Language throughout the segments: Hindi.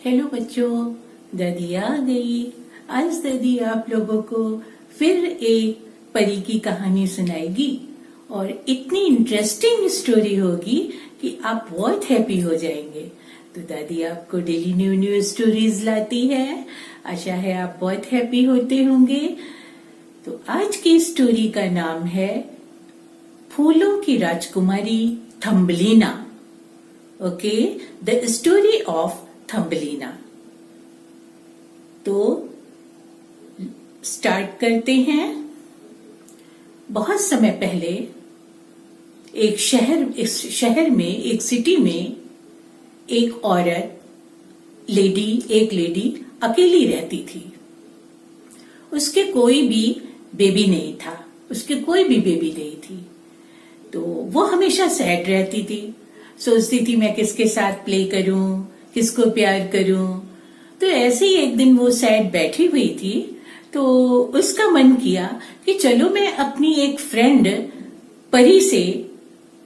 हेलो बच्चों, दादी आ गई। आज दादी आप लोगों को फिर एक परी की कहानी सुनाएगी और इतनी इंटरेस्टिंग स्टोरी होगी कि आप बहुत हैप्पी हो जाएंगे। तो दादी आपको डेली न्यू न्यू स्टोरीज लाती है। आशा है आप बहुत हैप्पी होते होंगे। तो आज की स्टोरी का नाम है फूलों की राजकुमारी Thumbelina. Okay, the story of Thumbelina. तो स्टार्ट करते हैं। बहुत समय पहले एक शहर में, एक सिटी में एक औरत एक लेडी अकेली रहती थी। उसके कोई भी बेबी नहीं था, थी। तो वो हमेशा सैड रहती थी, सोचती थी मैं किसके साथ प्ले करूं, किसको प्यार करूं। तो ऐसे ही एक दिन वो सैड बैठी हुई थी, तो उसका मन किया कि चलो मैं अपनी एक फ्रेंड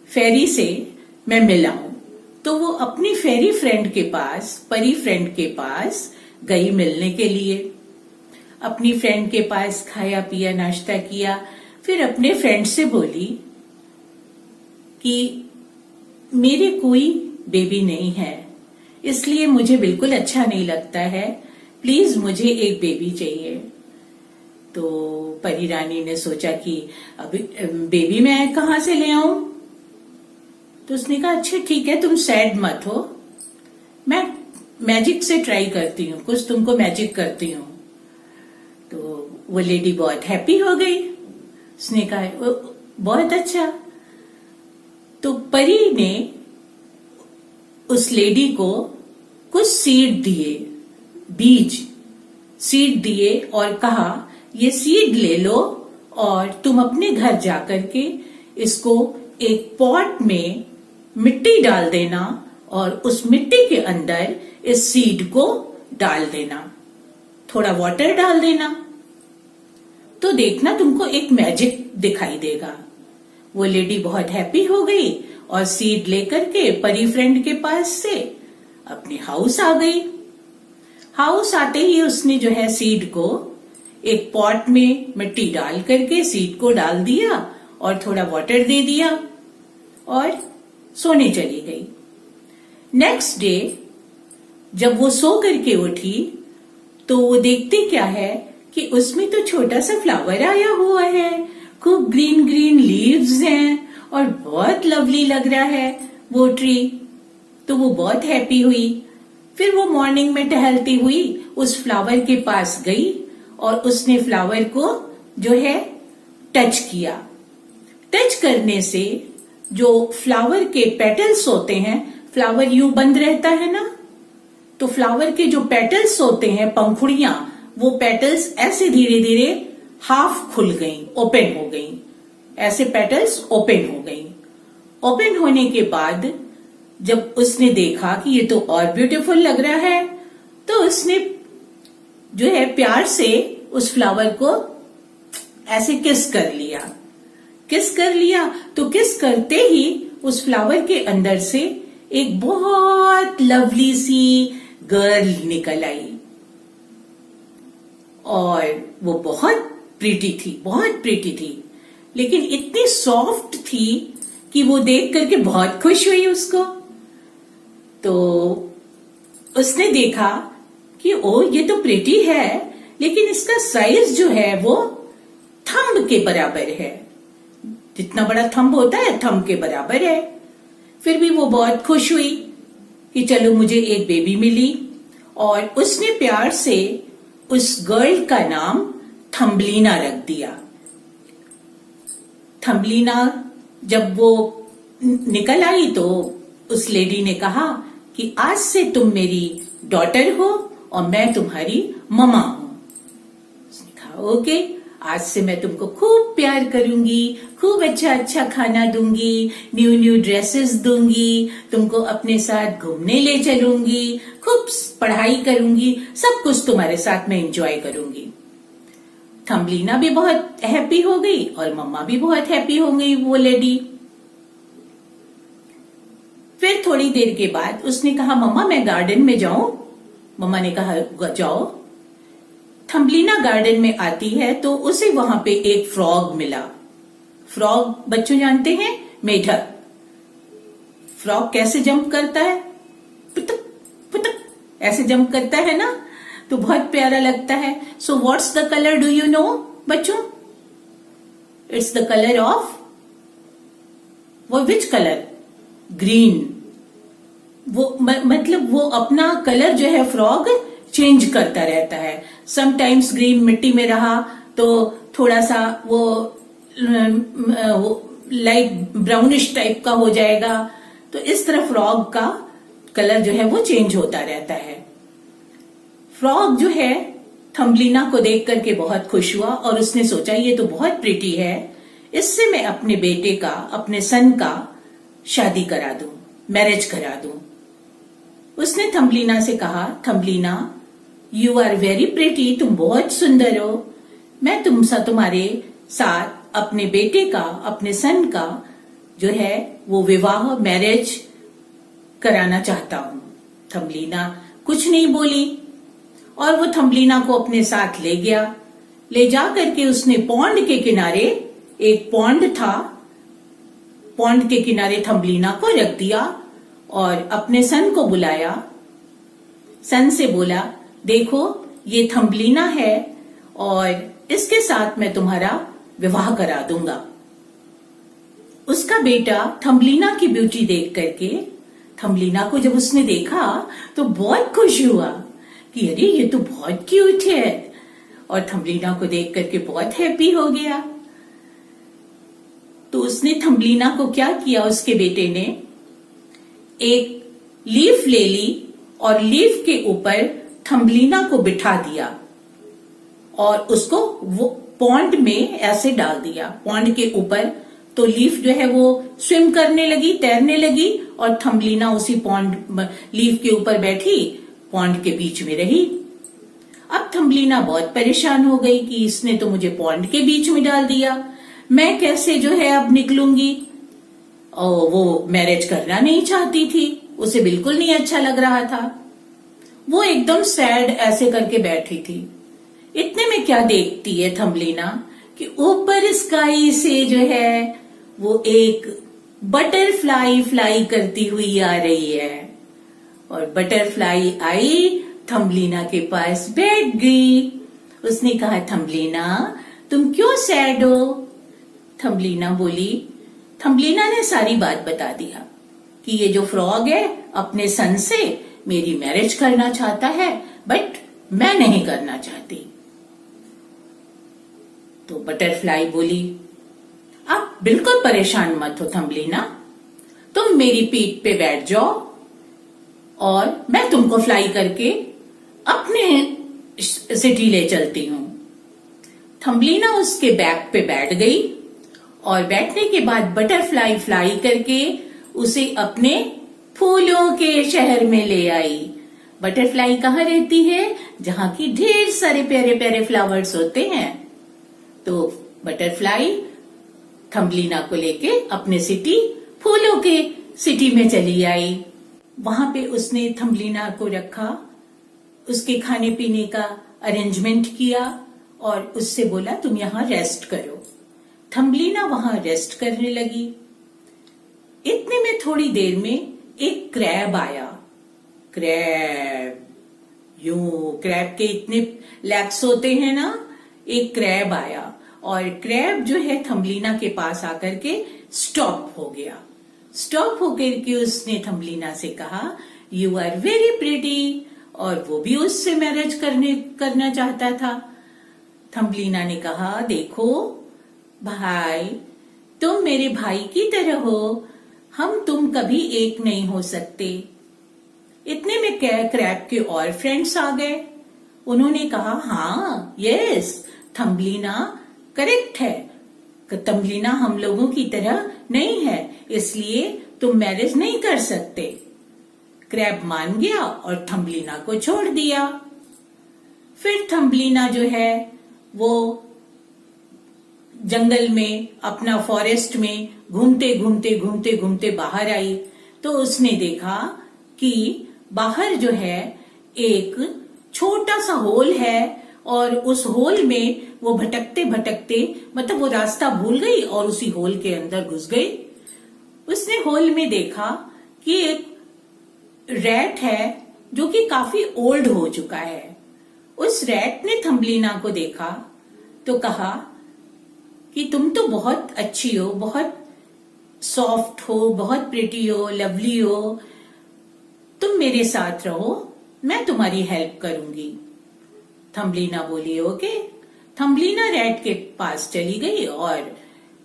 फेरी से मैं मिलाऊं। तो वो अपनी परी फ्रेंड के पास गई मिलने के लिए। अपनी फ्रेंड के पास खाया पिया, नाश्ता किया, फिर अपने फ्रेंड से बोली कि मेरे कोई बेबी नहीं है, इसलिए मुझे बिल्कुल अच्छा नहीं लगता है, प्लीज मुझे एक बेबी चाहिए। तो परी रानी ने सोचा कि अभी बेबी मैं कहाँ से ले आऊं। तो उसने कहा अच्छा ठीक है, तुम सैड मत हो, मैं मैजिक से ट्राई करती हूँ, कुछ तुमको मैजिक करती हूँ। तो वो लेडी बहुत हैप्पी हो गई। उसने कहा बहुत अच्छा। तो परी ने उस लेडी को कुछ सीड दिए और कहा ये सीड ले लो और तुम अपने घर जाकर के इसको एक पॉट में मिट्टी डाल देना और उस मिट्टी के अंदर इस सीड को डाल देना, थोड़ा वाटर डाल देना, तो देखना तुमको एक मैजिक दिखाई देगा। वो लेडी बहुत हैप्पी हो गई और सीड लेकर के परी फ्रेंड के पास से अपने हाउस आ गई। हाउस आते ही उसने जो है सीड को एक पॉट में मिट्टी डाल करके सीड को डाल दिया और थोड़ा वाटर दे दिया और सोने चली गई। नेक्स्ट डे जब वो सो करके उठी तो वो देखती क्या है कि उसमें तो छोटा सा फ्लावर आया हुआ है, खूब ग्रीन ग्रीन लीव्स हैं और बहुत लवली लग रहा है वो ट्री। तो वो बहुत हैप्पी हुई। फिर वो मॉर्निंग में टहलती हुई उस फ्लावर के पास गई और उसने फ्लावर को जो है टच किया। टच करने से जो फ्लावर के पेटल्स होते हैं, फ्लावर यूं बंद रहता है ना, तो फ्लावर के जो पेटल्स होते हैं, पंखुड़ियां, वो पेटल्स ऐसे धीरे धीरे हाफ खुल गई, ओपन हो गई। ऐसे पेटल्स ओपन हो गई। ओपन होने के बाद जब उसने देखा कि ये तो और ब्यूटीफुल लग रहा है, तो उसने जो है प्यार से उस फ्लावर को ऐसे किस कर लिया। तो किस करते ही उस फ्लावर के अंदर से एक बहुत लवली सी गर्ल निकल आई और वो बहुत प्रीटी थी, लेकिन इतनी सॉफ्ट थी कि वो देख करके बहुत खुश हुई उसको। तो उसने देखा कि ओ ये तो प्रीटी है, लेकिन इसका साइज जो है वो थंब के बराबर है, जितना बड़ा थंब होता है थंब के बराबर है। फिर भी वो बहुत खुश हुई कि चलो मुझे एक बेबी मिली, और उसने प्यार से उस गर्ल का नाम थम्बलीना रख दिया। थम्बलीना जब वो निकल आई तो उस लेडी ने कहा कि आज से तुम मेरी डॉटर हो और मैं तुम्हारी ममा हूं। उसने कहा ओके, आज से मैं तुमको खूब प्यार करूंगी, खूब अच्छा खाना दूंगी, न्यू न्यू ड्रेसेस दूंगी, तुमको अपने साथ घूमने ले चलूंगी, खूब पढ़ाई करूंगी, सब कुछ तुम्हारे साथ मैं एंजॉय करूंगी। थम्बलीना भी बहुत हैप्पी हो गई और मम्मा भी बहुत हैप्पी हो गई, वो लेडी। फिर थोड़ी देर के बाद उसने कहा मम्मा मैं गार्डन में जाऊं। मम्मा ने कहा जाओ। थम्बलीना गार्डन में आती है तो उसे वहां पे एक फ्रॉग मिला। फ्रॉग बच्चों जानते हैं, मेढक। फ्रॉग कैसे जंप करता है? पुतक पुतक ऐसे जंप करता है ना, तो बहुत प्यारा लगता है। So what's the colour, do you know बच्चों? इट्स द कलर ऑफ वो विच कलर? ग्रीन। वो मतलब वो अपना कलर जो है फ्रॉग चेंज करता रहता है। समटाइम्स ग्रीन मिट्टी में रहा तो थोड़ा सा वो लाइट ब्राउनिश टाइप का हो जाएगा। तो इस तरह फ्रॉग का कलर जो है वो चेंज होता रहता है। फ्रॉग जो है थम्बलीना को देख करके बहुत खुश हुआ और उसने सोचा ये तो बहुत प्रिटी है, इससे मैं अपने बेटे का, अपने सन का शादी करा दूं, मैरिज करा दूं। उसने थम्बलीना से कहा, Thumbelina you are very pretty, तुम बहुत सुंदर हो, मैं तुम्हारे साथ अपने बेटे का, अपने सन का जो है वो विवाह, मैरिज कराना चाहता हूं। थम्बलीना कुछ नहीं बोली और वो थम्बलीना को अपने साथ ले गया। ले जा करके उसने पॉन्ड के किनारे, एक पॉन्ड था, पॉन्ड के किनारे थम्बलीना को रख दिया और अपने सन को बुलाया। सन से बोला, देखो ये थम्बलीना है और इसके साथ मैं तुम्हारा विवाह करा दूंगा। उसका बेटा थम्बलीना की ब्यूटी देख करके, थम्बलीना को जब उसने देखा तो बहुत खुश हुआ कि अरे ये तो बहुत क्यूट है, और थम्बलीना को देख करके बहुत हैप्पी हो गया। तो उसने थम्बलीना को क्या किया, उसके बेटे ने एक लीफ ले ली और लीफ के ऊपर थम्बलीना को बिठा दिया और उसको वो पॉन्ड में ऐसे डाल दिया, पॉन्ड के ऊपर। तो लीफ जो है वो स्विम करने लगी, तैरने लगी और थम्बलीना उसी पॉन्ड, लीफ के ऊपर बैठी, पॉन्ड के बीच में रही। अब थम्बलीना बहुत परेशान हो गई कि इसने तो मुझे पॉन्ड के बीच में डाल दिया, मैं कैसे जो है अब निकलूंगी। और वो मैरिज करना नहीं चाहती थी, उसे बिल्कुल नहीं अच्छा लग रहा था। वो एकदम सैड ऐसे करके बैठी थी। इतने में क्या देखती है थम्बलीना कि ऊपर स्काई से जो है वो एक बटरफ्लाई फ्लाई करती हुई आ रही है। और बटरफ्लाई आई, थम्बलीना के पास बैठ गई। उसने कहा, थम्बलीना तुम क्यों सैड हो? थम्बलीना बोली, थम्बलीना ने सारी बात बता दिया कि ये जो फ्रॉग है अपने सन से मेरी मैरिज करना चाहता है, बट मैं नहीं करना चाहती। तो बटरफ्लाई बोली, अब बिल्कुल परेशान मत हो थम्बलीना, तुम मेरी पीठ पे बैठ जाओ और मैं तुमको फ्लाई करके अपने सिटी ले चलती हूं। थम्बलीना उसके बैक पे बैठ गई और बैठने के बाद बटरफ्लाई फ्लाई करके उसे अपने फूलों के शहर में ले आई। बटरफ्लाई कहाँ रहती है? जहां की ढेर सारे प्यारे प्यारे फ्लावर्स होते हैं। तो बटरफ्लाई थम्बलीना को लेके अपने सिटी, फूलों के सिटी में चली आई। वहां पे उसने थम्बलीना को रखा, उसके खाने पीने का अरेंजमेंट किया और उससे बोला तुम यहाँ रेस्ट करो। थम्बलीना वहां रेस्ट करने लगी। इतने में थोड़ी देर में एक क्रैब आया। क्रैब, यूं क्रैब के इतने लेग्स होते हैं ना। एक क्रैब आया और क्रैब जो है थम्बलीना के पास आकर के स्टॉप हो गया। स्टॉप होकर के उसने थम्बलीना से कहा, यू आर वेरी प्रिटी, और वो भी उससे मैरिज करना चाहता था। थम्बलीना ने कहा, देखो भाई, तुम मेरे भाई की तरह हो, हम तुम कभी एक नहीं हो सकते। इतने में क्रैब के और फ्रेंड्स आ गए। उन्होंने कहा, हाँ यस, थम्बलीना करेक्ट है, थम्बलीना हम लोगों की तरह नहीं है, इसलिए तुम मैरिज नहीं कर सकते। क्रैब मान गया और थम्बलीना को छोड़ दिया। फिर थम्बलीना जो है वो जंगल में, अपना फॉरेस्ट में घूमते घूमते घूमते घूमते बाहर आई। तो उसने देखा कि बाहर जो है एक छोटा सा होल है और उस होल में वो भटकते भटकते मतलब वो रास्ता भूल गई और उसी होल के अंदर घुस गई। उसने होल में देखा कि एक रैट है जो कि काफी ओल्ड हो चुका है। उस रैट ने थम्बलीना को देखा तो कहा कि तुम तो बहुत अच्छी हो, बहुत सॉफ्ट हो, बहुत प्रिटी हो, लवली हो, तुम मेरे साथ रहो, मैं तुम्हारी हेल्प करूंगी। थम्बलीना बोली ओके। थम्बलीना रैट के पास चली गई और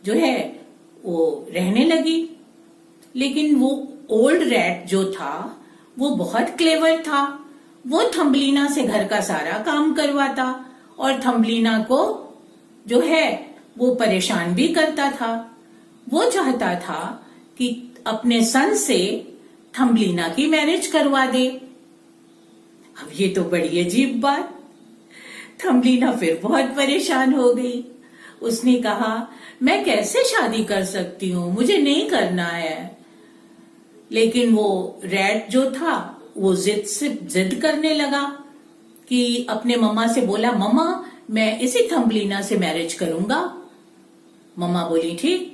जो है वो रहने लगी। लेकिन वो ओल्ड रैट जो था वो बहुत क्लेवर था। वो थम्बलीना से घर का सारा काम करवाता और थम्बलीना को जो है वो परेशान भी करता था। वो चाहता था कि अपने सन से थम्बलीना की मैरिज करवा दे। अब ये तो बड़ी अजीब बात। थम्बलीना फिर बहुत परेशान हो गई। उसने कहा मैं कैसे शादी कर सकती हूँ, मुझे नहीं करना है। लेकिन वो रैट जो था वो जिद करने लगा कि अपने मम्मा से बोला मम्मा मैं इसी थम्बलीना से मैरिज करूंगा। मम्मा बोली ठीक।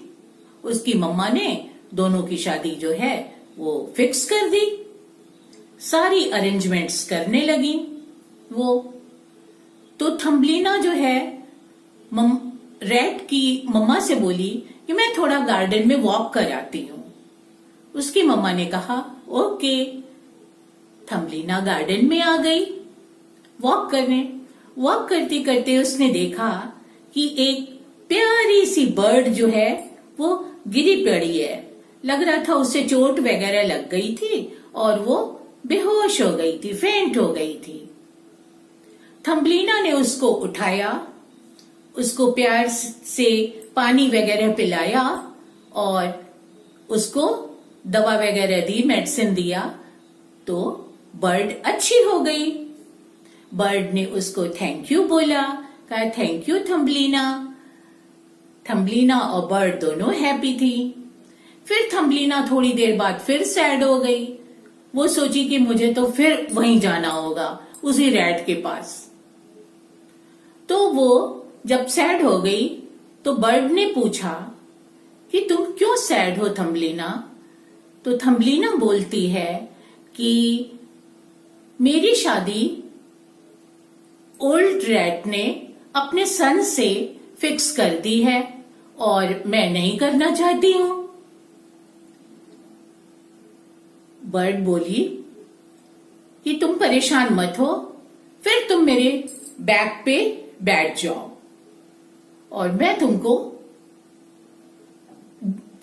उसकी मम्मा ने दोनों की शादी जो है वो फिक्स कर दी। सारी अरेंजमेंट्स करने लगी वो। तो थम्बलीना जो है रैट की मम्मा से बोली कि मैं थोड़ा गार्डन में वॉक कर आती हूँ। उसकी मम्मा ने कहा ओके। थम्बलीना गार्डन में आ गई वॉक करने। वॉक करते करते उसने देखा कि एक प्यारी सी बर्ड जो है वो गिरी पड़ी है। लग रहा था उसे चोट वगैरह लग गई थी और वो बेहोश हो गई थी, फेंट हो गई थी। थम्बलीना ने उसको उठाया, उसको प्यार से पानी वगैरह पिलाया और उसको दवा वगैरह दी, मेडिसिन दिया तो बर्ड अच्छी हो गई। बर्ड ने उसको थैंक यू बोला, कहा थैंक यू थम्बलीना। थम्बलीना और बर्ड दोनों हैप्पी थी। फिर थम्बलीना थोड़ी देर बाद फिर सैड हो गई। वो सोची कि मुझे तो फिर वहीं जाना होगा, उसी रैट के पास। तो वो जब सैड हो गई तो बर्ड ने पूछा कि तुम क्यों सैड हो थम्बलीना। तो थम्बलीना बोलती है कि मेरी शादी ओल्ड रैट ने अपने सन से फिक्स कर दी है और मैं नहीं करना चाहती हूं। बर्ड बोली कि तुम परेशान मत हो, फिर तुम मेरे बैक पे बैठ जाओ और मैं तुमको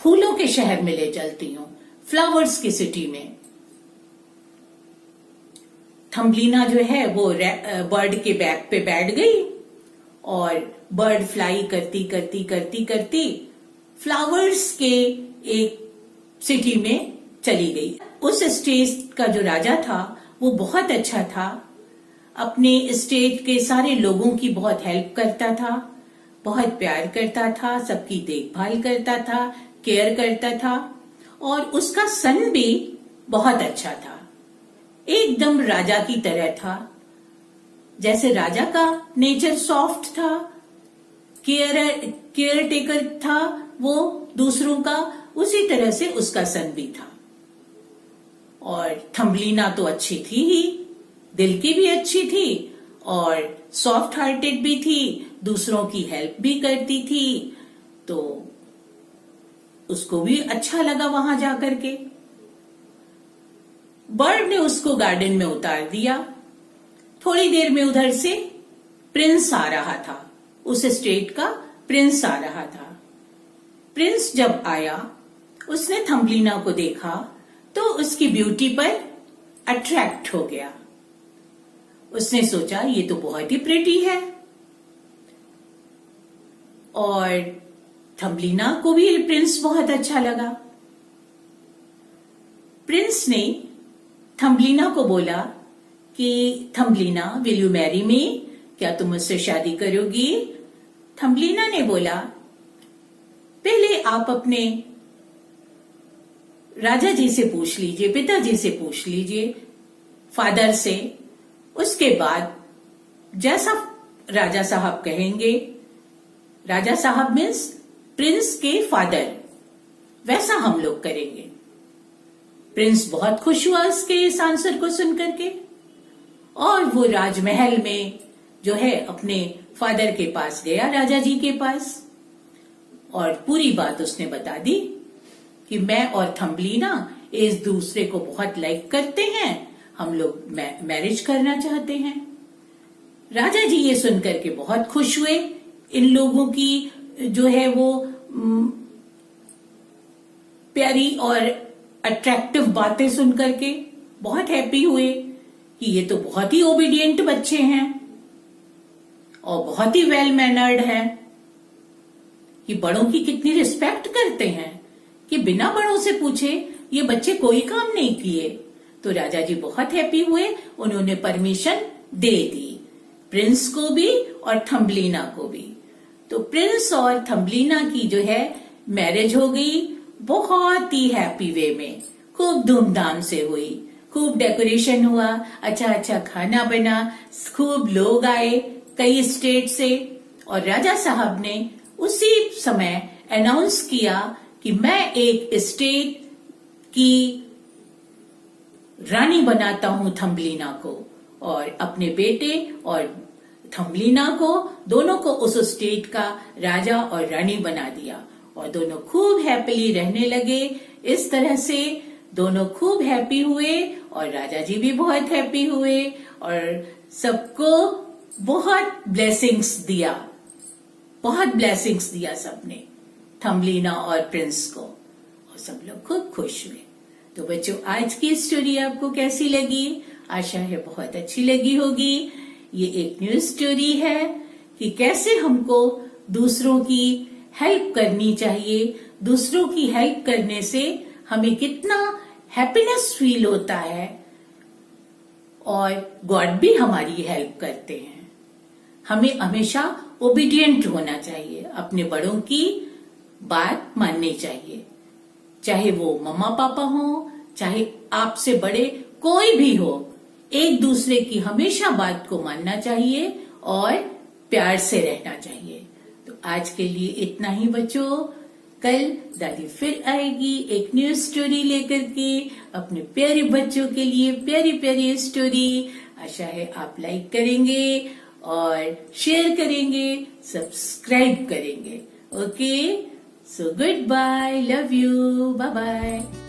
फूलों के शहर में ले चलती हूँ, फ्लावर्स की सिटी में। थम्बलीना जो है वो बर्ड के बैक पे बैठ गई और बर्ड फ्लाई करती करती करती करती फ्लावर्स के एक सिटी में चली गई। उस स्टेट का जो राजा था वो बहुत अच्छा था। अपने स्टेट के सारे लोगों की बहुत हेल्प करता था, बहुत प्यार करता था, सबकी देखभाल करता था, केयर करता था और उसका सन भी बहुत अच्छा था, एकदम राजा की तरह था। जैसे राजा का नेचर सॉफ्ट था, केयर टेकर था वो दूसरों का, उसी तरह से उसका सन भी था। और थम्बलीना तो अच्छी थी ही, दिल की भी अच्छी थी और सॉफ्ट हार्टेड भी थी, दूसरों की हेल्प भी करती थी। तो उसको भी अच्छा लगा वहां जाकर के। बर्ड ने उसको गार्डन में उतार दिया। थोड़ी देर में उधर से प्रिंस आ रहा था, उस स्टेट का प्रिंस आ रहा था। प्रिंस जब आया उसने थम्बलीना को देखा तो उसकी ब्यूटी पर अट्रैक्ट हो गया। उसने सोचा ये तो बहुत ही प्रिटी है और थम्बलीना को भी प्रिंस बहुत अच्छा लगा। प्रिंस ने थम्बलीना को बोला कि Thumbelina will you marry me, क्या तुम मुझसे शादी करोगी। थम्बलीना ने बोला पहले आप अपने राजा जी से पूछ लीजिए, पिताजी से पूछ लीजिए, फादर से, उसके बाद जैसा राजा साहब कहेंगे, राजा साहब मीन्स प्रिंस के फादर, वैसा हम लोग करेंगे। प्रिंस बहुत खुश हुआ उसके इस आंसर को सुनकर के, और वो राजमहल में जो है अपने फादर के पास गया, राजा जी के पास, और पूरी बात उसने बता दी कि मैं और थम्बलीना एक दूसरे को बहुत लाइक करते हैं, हम लोग मैरिज करना चाहते हैं। राजा जी ये सुनकर के बहुत खुश हुए, इन लोगों की जो है वो प्यारी और अट्रैक्टिव बातें सुनकर के बहुत हैप्पी हुए कि ये तो बहुत ही ओबीडियंट बच्चे हैं और बहुत ही वेल मैनर्ड हैं, कि बड़ों की कितनी रिस्पेक्ट करते हैं, कि बिना बड़ों से पूछे ये बच्चे कोई काम नहीं किए। तो राजा जी बहुत हैप्पी हुए, उन्होंने परमिशन दे दी प्रिंस को भी और थम्बलीना को भी। तो प्रिंस और थम्बलीना की जो है मैरिज हो गई, बहुत ही हैप्पी वे में, खूब धूमधाम से हुई, खूब डेकोरेशन हुआ, अच्छा अच्छा खाना बना, खूब लोग आए कई स्टेट से, और राजा साहब ने उसी समय अनाउंस किया कि मैं एक स्टेट की रानी बनाता हूं थम्बलीना को, और अपने बेटे और थम्बलीना को, दोनों को उस स्टेट का राजा और रानी बना दिया, और दोनों खूब हैप्पीली रहने लगे। इस तरह से दोनों खूब हैप्पी हुए, और राजा जी भी बहुत हैप्पी हुए, और सबको बहुत ब्लेसिंग्स दिया, बहुत ब्लेसिंग्स दिया सबने थम्बलीना और प्रिंस को, और सब लोग खूब खुश हुए। तो बच्चों, आज की स्टोरी आपको कैसी लगी? आशा है बहुत अच्छी लगी होगी। ये एक न्यू स्टोरी है कि कैसे हमको दूसरों की हेल्प करनी चाहिए, दूसरों की हेल्प करने से हमें कितना हैप्पीनेस फील होता है, और गॉड भी हमारी हेल्प करते हैं। हमें हमेशा ओबीडियंट होना चाहिए, अपने बड़ों की बात माननी चाहिए, चाहे वो मम्मा पापा हो, चाहे आपसे बड़े कोई भी हो, एक दूसरे की हमेशा बात को मानना चाहिए और प्यार से रहना चाहिए। तो आज के लिए इतना ही बच्चों, कल दादी फिर आएगी एक न्यू स्टोरी लेकर के अपने प्यारे बच्चों के लिए, प्यारी प्यारी स्टोरी। आशा है आप लाइक करेंगे और शेयर करेंगे, सब्सक्राइब करेंगे। Okay, so goodbye, love you, bye bye.